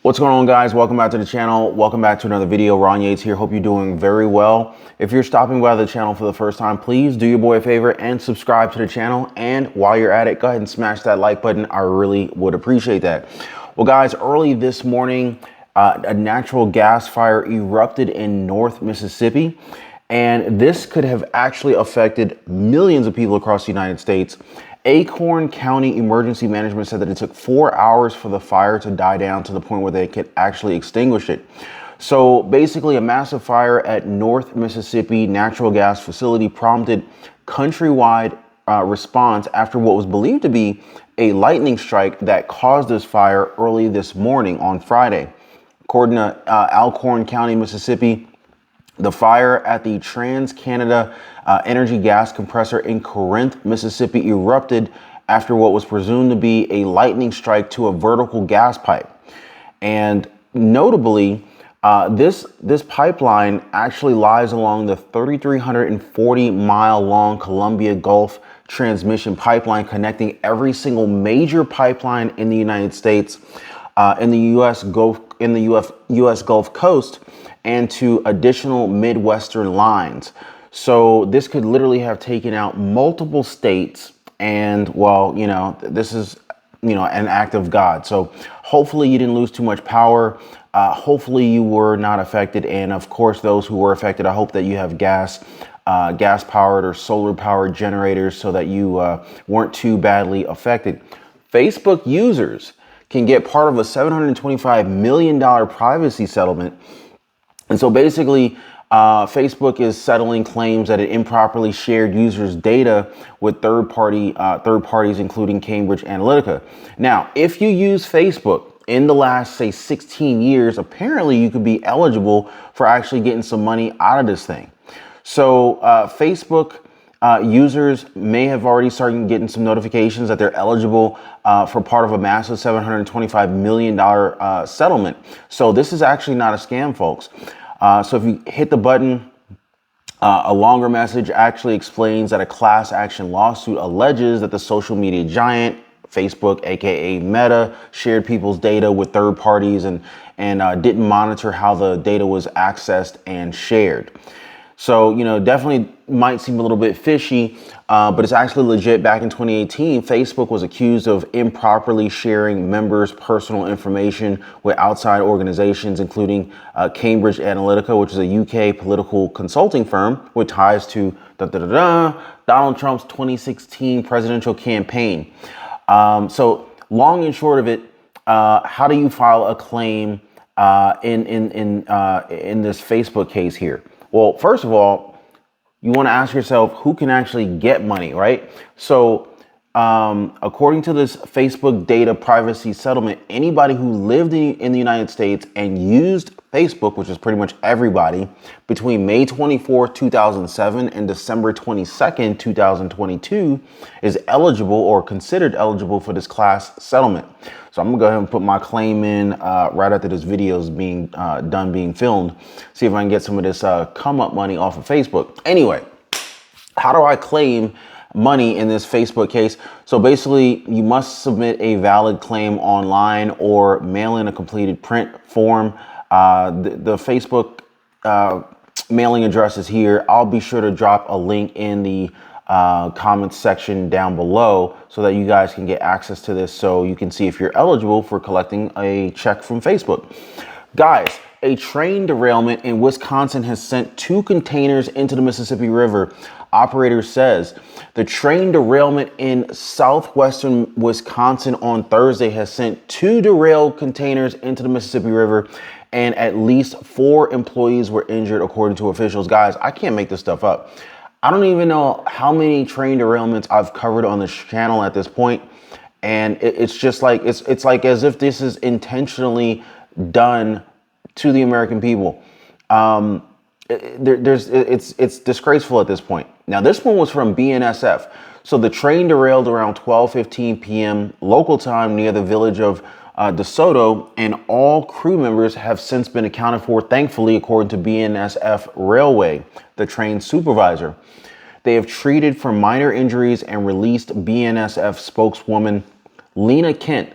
What's going on, guys? Welcome back to the channel. Welcome back to another video. Ron Yates here. Hope you're doing very well. If you're stopping by the channel for the first time, please do your boy a favor and subscribe to the channel. And while you're at it, go ahead and smash that like button. I really would appreciate that. Well, guys, early this morning, a natural gas fire erupted in North Mississippi. And this could have actually affected millions of people across the United States. Acorn County Emergency Management said that it took 4 hours for the fire to die down to the point where they could actually extinguish it. So basically, a massive fire at North Mississippi natural gas facility prompted countrywide response after what was believed to be a lightning strike that caused this fire early this morning on Friday. According to Alcorn County, Mississippi, the fire at the Trans-Canada Energy gas compressor in Corinth, Mississippi erupted after what was presumed to be a lightning strike to a vertical gas pipe. And notably, this pipeline actually lies along the 3,340-mile long Columbia Gulf transmission pipeline connecting every single major pipeline in the United States, in the U.S. Gulf Coast, and to additional Midwestern lines. So this could literally have taken out multiple states. And well, you know, this is, you know, an act of God. So hopefully you didn't lose too much power. Hopefully you were not affected. And of course, those who were affected, I hope that you have gas powered or solar powered generators so that you weren't too badly affected. Facebook users can get part of a $725 million privacy settlement. And so basically, Facebook is settling claims that it improperly shared users' data with third parties, including Cambridge Analytica. Now, if you use Facebook in the last, say, 16 years, apparently you could be eligible for actually getting some money out of this thing. So Facebook users may have already started getting some notifications that they're eligible for part of a massive $725 million settlement. So this is actually not a scam, folks. So if you hit the button, a longer message actually explains that a class action lawsuit alleges that the social media giant, Facebook, aka Meta, shared people's data with third parties and didn't monitor how the data was accessed and shared. So, you know, definitely might seem a little bit fishy, but it's actually legit. Back in 2018, Facebook was accused of improperly sharing members' personal information with outside organizations, including Cambridge Analytica, which is a UK political consulting firm with ties to Donald Trump's 2016 presidential campaign. So long and short of it, how do you file a claim in this Facebook case here? Well, first of all, you want to ask yourself who can actually get money, right? So according to this Facebook data privacy settlement, anybody who lived in the United States and used Facebook, which is pretty much everybody, between May 24th, 2007 and December 22nd, 2022 is eligible or considered eligible for this class settlement. So I'm gonna go ahead and put my claim in right after this video is being done being filmed. See if I can get some of this come up money off of Facebook. Anyway, how do I claim money in this Facebook case? So basically, you must submit a valid claim online or mail in a completed print form. The Facebook mailing address is here. I'll be sure to drop a link in the comments section down below so that you guys can get access to this, so you can see if you're eligible for collecting a check from Facebook. Guys, a train derailment in Wisconsin has sent 2 containers into the Mississippi River. Operator says the train derailment in southwestern Wisconsin on Thursday has sent 2 derailed containers into the Mississippi River, and at least 4 employees were injured, according to officials. Guys, I can't make this stuff up. I don't even know how many train derailments I've covered on this channel at this point, and it's just like it's like as if this is intentionally done to the American people. It's disgraceful at this point. Now, this one was from BNSF. So the train derailed around 12:15 p.m. local time near the village of DeSoto, and all crew members have since been accounted for, thankfully, according to BNSF Railway, the train supervisor. They have treated for minor injuries and released BNSF spokeswoman Lena Kent.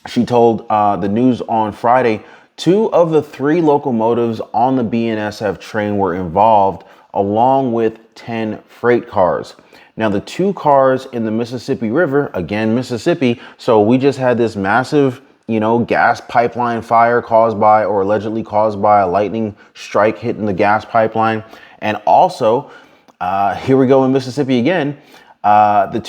She told the news on Friday, 2 of the 3 locomotives on the BNSF train were involved, along with 10 freight cars. Now, the 2 cars in the Mississippi River, again, Mississippi. So we just had this massive, gas pipeline fire caused by, or allegedly caused by, a lightning strike hitting the gas pipeline. And also, here we go in Mississippi again. The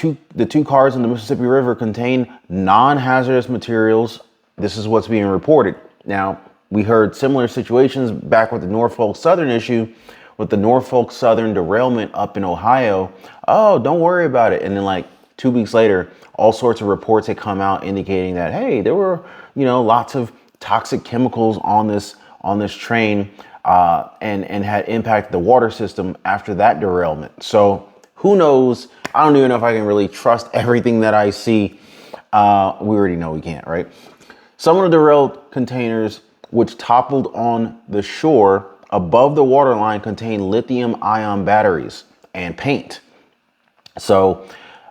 two cars in the Mississippi River contain non-hazardous materials. This is what's being reported. Now, we heard similar situations back with the Norfolk Southern issue, with the Norfolk Southern derailment up in Ohio. Oh, don't worry about it. And then like 2 weeks later, all sorts of reports had come out indicating that, hey, there were, lots of toxic chemicals on this train, and had impacted the water system after that derailment. So who knows? I don't even know if I can really trust everything that I see. We already know we can't, right? Some of the derailed containers, which toppled on the shore above the waterline, contain lithium-ion batteries and paint. So,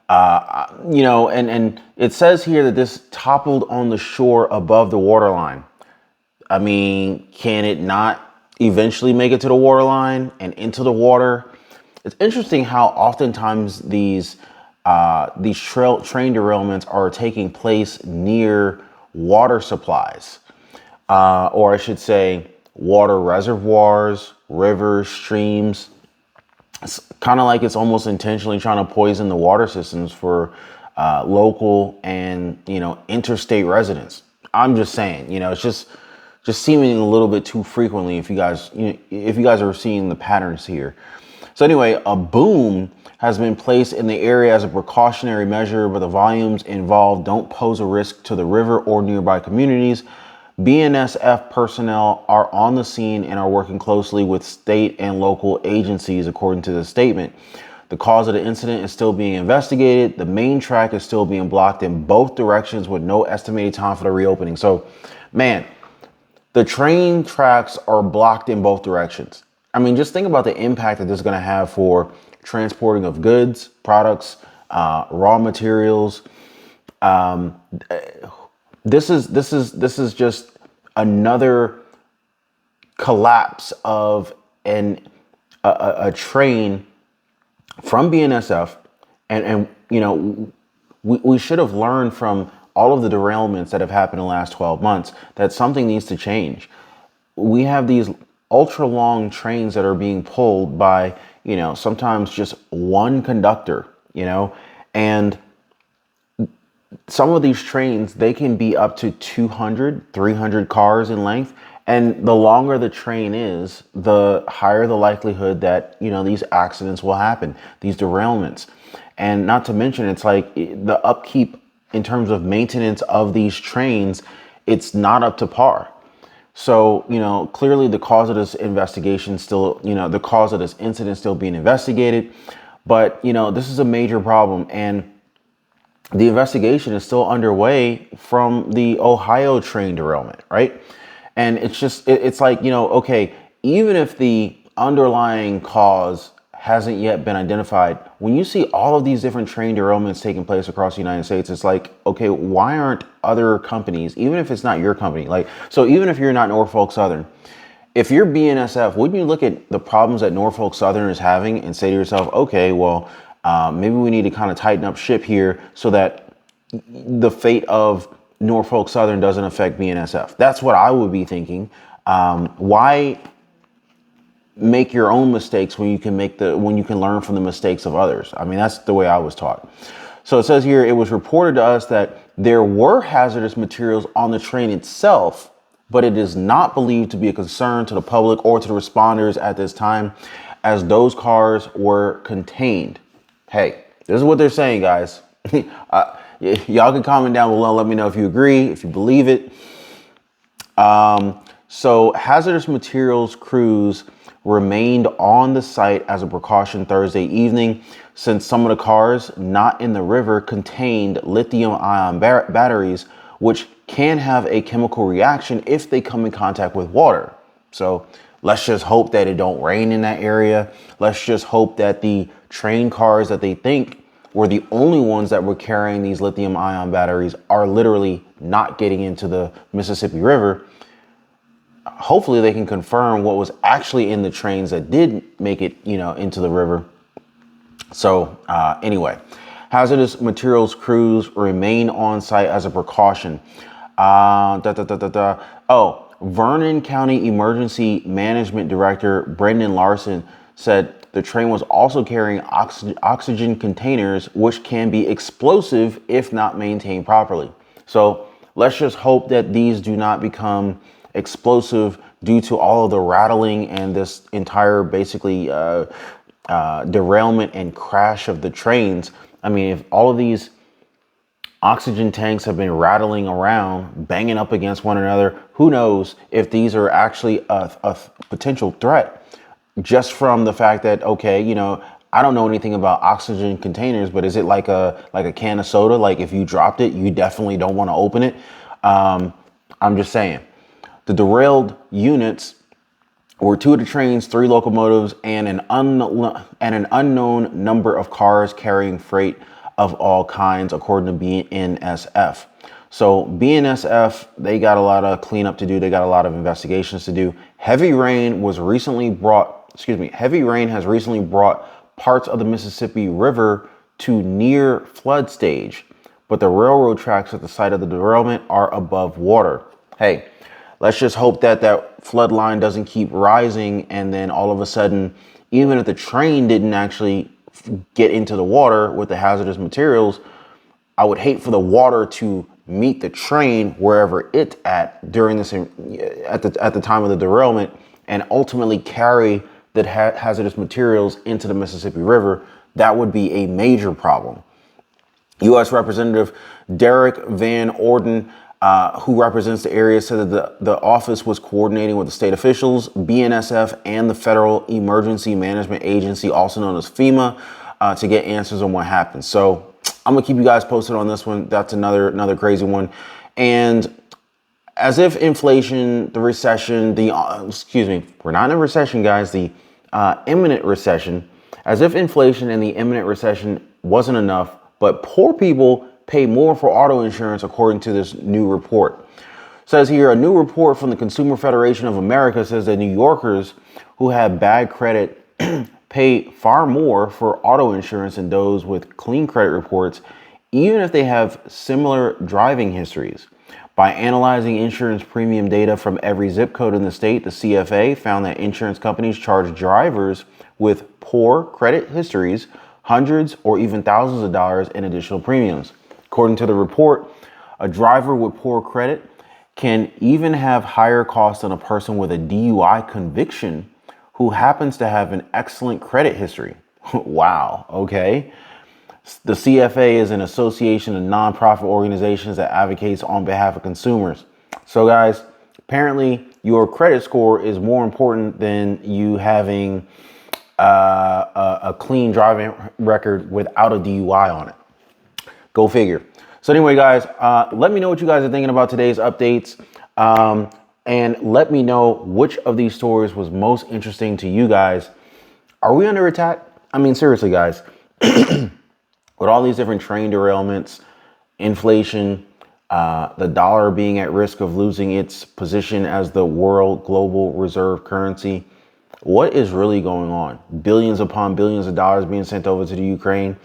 and it says here that this toppled on the shore above the waterline. I mean, can it not eventually make it to the waterline and into the water? It's interesting how oftentimes these train derailments are taking place near water supplies, or I should say water reservoirs, rivers, streams. It's kind of like it's almost intentionally trying to poison the water systems for local and interstate residents. I'm just saying, it's just seeming a little bit too frequently. If you guys are seeing the patterns here. So anyway, a boom has been placed in the area as a precautionary measure, but the volumes involved don't pose a risk to the river or nearby communities. BNSF personnel are on the scene and are working closely with state and local agencies, according to the statement. The cause of the incident is still being investigated. The main track is still being blocked in both directions with no estimated time for the reopening. So, man, the train tracks are blocked in both directions. I mean, just think about the impact that this is going to have for transporting of goods, products, raw materials. This is just another collapse of a train from BNSF, and we should have learned from all of the derailments that have happened in the last 12 months that something needs to change. We have these ultra long trains that are being pulled by, sometimes just one conductor, and some of these trains, they can be up to 200, 300 cars in length. And the longer the train is, the higher the likelihood that, these accidents will happen, these derailments. And not to mention, it's like the upkeep in terms of maintenance of these trains, it's not up to par. So, clearly the cause of this investigation still, the cause of this incident still being investigated. But, this is a major problem. And the investigation is still underway from the Ohio train derailment, right? And it's just, it's like, okay, even if the underlying cause hasn't yet been identified, when you see all of these different train derailments taking place across the United States, it's like, okay, why aren't other companies, even if it's not your company, so even if you're not Norfolk Southern, if you're BNSF, wouldn't you look at the problems that Norfolk Southern is having and say to yourself, okay, well, maybe we need to kind of tighten up ship here so that the fate of Norfolk Southern doesn't affect BNSF. That's what I would be thinking. Why make your own mistakes when you can learn from the mistakes of others? I mean, that's the way I was taught. So it says here, it was reported to us that there were hazardous materials on the train itself, but it is not believed to be a concern to the public or to the responders at this time, as those cars were contained. Hey, this is what they're saying, guys. Y'all can comment down below. Let me know if you agree, if you believe it. So hazardous materials crews remained on the site as a precaution Thursday evening, since some of the cars not in the river contained lithium-ion batteries, which can have a chemical reaction if they come in contact with water. So let's just hope that it don't rain in that area. Let's just hope that the train cars that they think were the only ones that were carrying these lithium ion batteries are literally not getting into the Mississippi River. Hopefully they can confirm what was actually in the trains that did make it, into the river. So anyway, hazardous materials crews remain on site as a precaution. Vernon County Emergency Management Director Brendan Larson said the train was also carrying oxygen containers, which can be explosive if not maintained properly. So let's just hope that these do not become explosive due to all of the rattling and this entire basically derailment and crash of the trains. I mean, if all of these oxygen tanks have been rattling around, banging up against one another, who knows if these are actually a potential threat, just from the fact that, okay, I don't know anything about oxygen containers, but is it like a can of soda? Like if you dropped it, you definitely don't want to open it. I'm just saying. The derailed units were 2 of the trains, 3 locomotives, and an unknown number of cars carrying freight of all kinds, according to BNSF. So BNSF, they got a lot of cleanup to do. They got a lot of investigations to do. Heavy rain has recently brought parts of the Mississippi River to near flood stage, but the railroad tracks at the site of the derailment are above water. Hey, let's just hope that that flood line doesn't keep rising, and then all of a sudden, even if the train didn't actually get into the water with the hazardous materials, I would hate for the water to meet the train wherever it's at during this at the time of the derailment, and ultimately carry the hazardous materials into the Mississippi River. That would be a major problem. U.S. Representative Derek Van Orden, who represents the area, said that the office was coordinating with the state officials, BNSF, and the Federal Emergency Management Agency, also known as FEMA, to get answers on what happened. So I'm gonna keep you guys posted on this one. That's another crazy one. And as if inflation, the recession, we're not in a recession, guys, the imminent recession, as if inflation and the imminent recession wasn't enough, but poor people pay more for auto insurance, according to this new report. It says here, a new report from the Consumer Federation of America says that New Yorkers who have bad credit pay far more for auto insurance than those with clean credit reports, even if they have similar driving histories. By analyzing insurance premium data from every zip code in the state, the CFA found that insurance companies charge drivers with poor credit histories hundreds or even thousands of dollars in additional premiums. According to the report, a driver with poor credit can even have higher costs than a person with a DUI conviction who happens to have an excellent credit history. Wow, okay. The CFA is an association of nonprofit organizations that advocates on behalf of consumers. So guys, apparently your credit score is more important than you having a clean driving record without a DUI on it. Go figure. So anyway, guys, let me know what you guys are thinking about today's updates. And let me know which of these stories was most interesting to you guys. Are we under attack? I mean, seriously, guys, with all these different train derailments, inflation, the dollar being at risk of losing its position as the world global reserve currency, what is really going on? Billions upon billions of dollars being sent over to the Ukraine.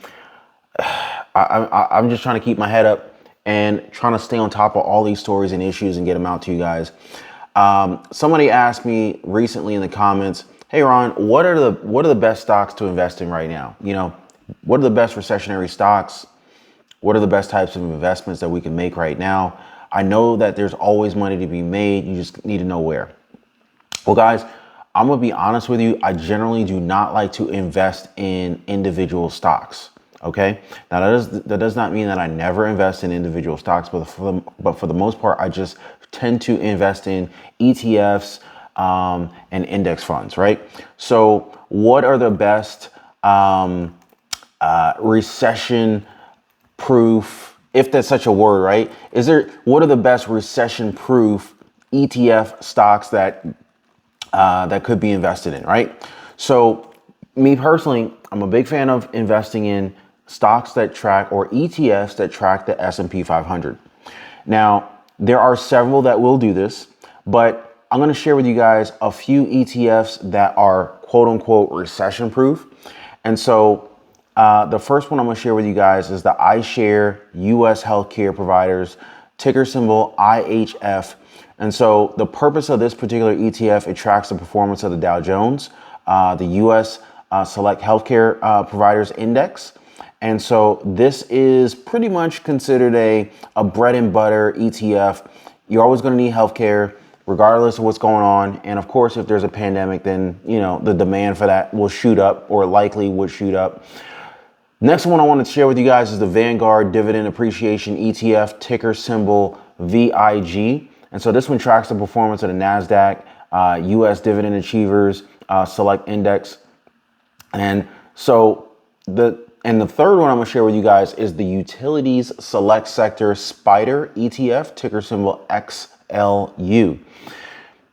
I'm just trying to keep my head up and trying to stay on top of all these stories and issues and get them out to you guys. Somebody asked me recently in the comments, hey Ron, what are the best stocks to invest in right now? What are the best recessionary stocks? What are the best types of investments that we can make right now? I know that there's always money to be made. You just need to know where. Well, guys, I'm going to be honest with you. I generally do not like to invest in individual stocks. Okay. Now that does not mean that I never invest in individual stocks, but for the most part, I just tend to invest in ETFs and index funds, right? So what are the best recession proof, if that's such a word, right? What are the best recession proof ETF stocks that could be invested in, right? So me personally, I'm a big fan of investing in stocks that track, or ETFs that track the S&P 500. Now, there are several that will do this, but I'm going to share with you guys a few ETFs that are quote unquote recession proof. And so the first one I'm going to share with you guys is the iShare US Healthcare Providers, ticker symbol IHF. And so the purpose of this particular ETF, it tracks the performance of the Dow Jones, the US Select Healthcare Providers Index. And so this is pretty much considered a bread and butter ETF. You're always going to need healthcare regardless of what's going on. And of course, if there's a pandemic, then, you know, the demand for that will shoot up, or likely would shoot up. Next one I want to share with you guys is the Vanguard Dividend Appreciation ETF, ticker symbol VIG. And so this one tracks the performance of the NASDAQ, US Dividend Achievers Select Index. And so the third one I'm going to share with you guys is the Utilities Select Sector SPDR ETF, ticker symbol XLU.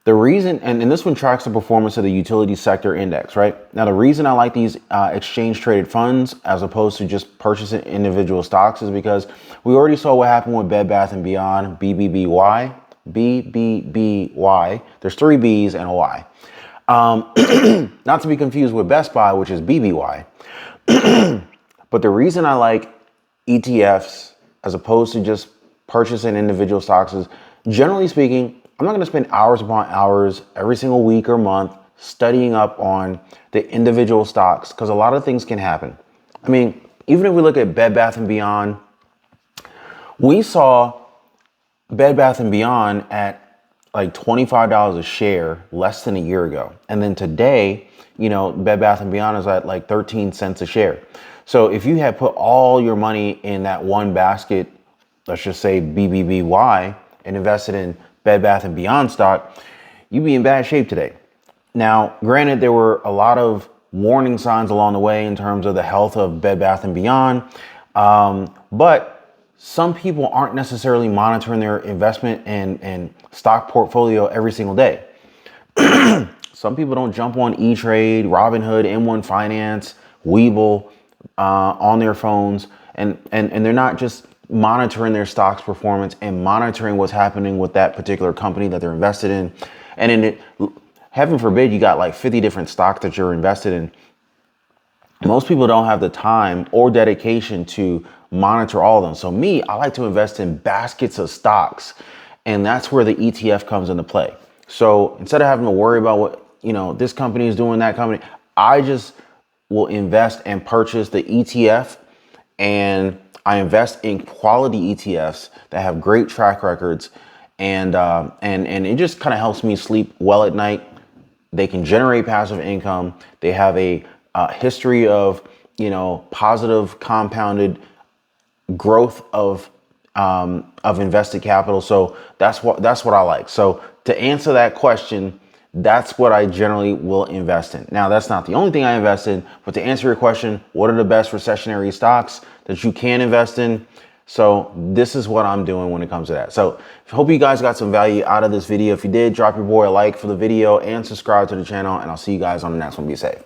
The reason, and this one tracks the performance of the utility sector index, right? Now, the reason I like these exchange traded funds as opposed to just purchasing individual stocks is because we already saw what happened with Bed Bath & Beyond, BBBY. There's 3 B's and a Y. Not to be confused with Best Buy, which is BBY. But the reason I like ETFs as opposed to just purchasing individual stocks is, generally speaking, I'm not going to spend hours upon hours every single week or month studying up on the individual stocks, because a lot of things can happen. I mean, even if we look at Bed Bath & Beyond, we saw Bed Bath & Beyond at like $25 a share less than a year ago. And then today, you know, Bed Bath & Beyond is at like 13 cents a share. So if you had put all your money in that one basket, let's just say BBBY, and invested in Bed Bath & Beyond stock, you'd be in bad shape today. Now, granted, there were a lot of warning signs along the way in terms of the health of Bed Bath & Beyond, but some people aren't necessarily monitoring their investment and stock portfolio every single day. Some people don't jump on E-Trade, Robinhood, M1 Finance, Webull on their phones, and they're not just monitoring their stock's performance and monitoring what's happening with that particular company that they're invested in. And in it, heaven forbid, you got like 50 different stocks that you're invested in. Most people don't have the time or dedication to monitor all of them. So me, I like to invest in baskets of stocks, and that's where the ETF comes into play. So instead of having to worry about what, you know, this company is doing, that company, I just will invest and purchase the ETF, and I invest in quality ETFs that have great track records, and it just kind of helps me sleep well at night. They can generate passive income. They have a history of, you know, positive compounded growth of invested capital. So that's what I like. So to answer that question, that's what I generally will invest in. Now, that's not the only thing I invest in, but to answer your question, what are the best recessionary stocks that you can invest in? So this is what I'm doing when it comes to that. So I hope you guys got some value out of this video. If you did, drop your boy a like for the video and subscribe to the channel, and I'll see you guys on the next one. Be safe.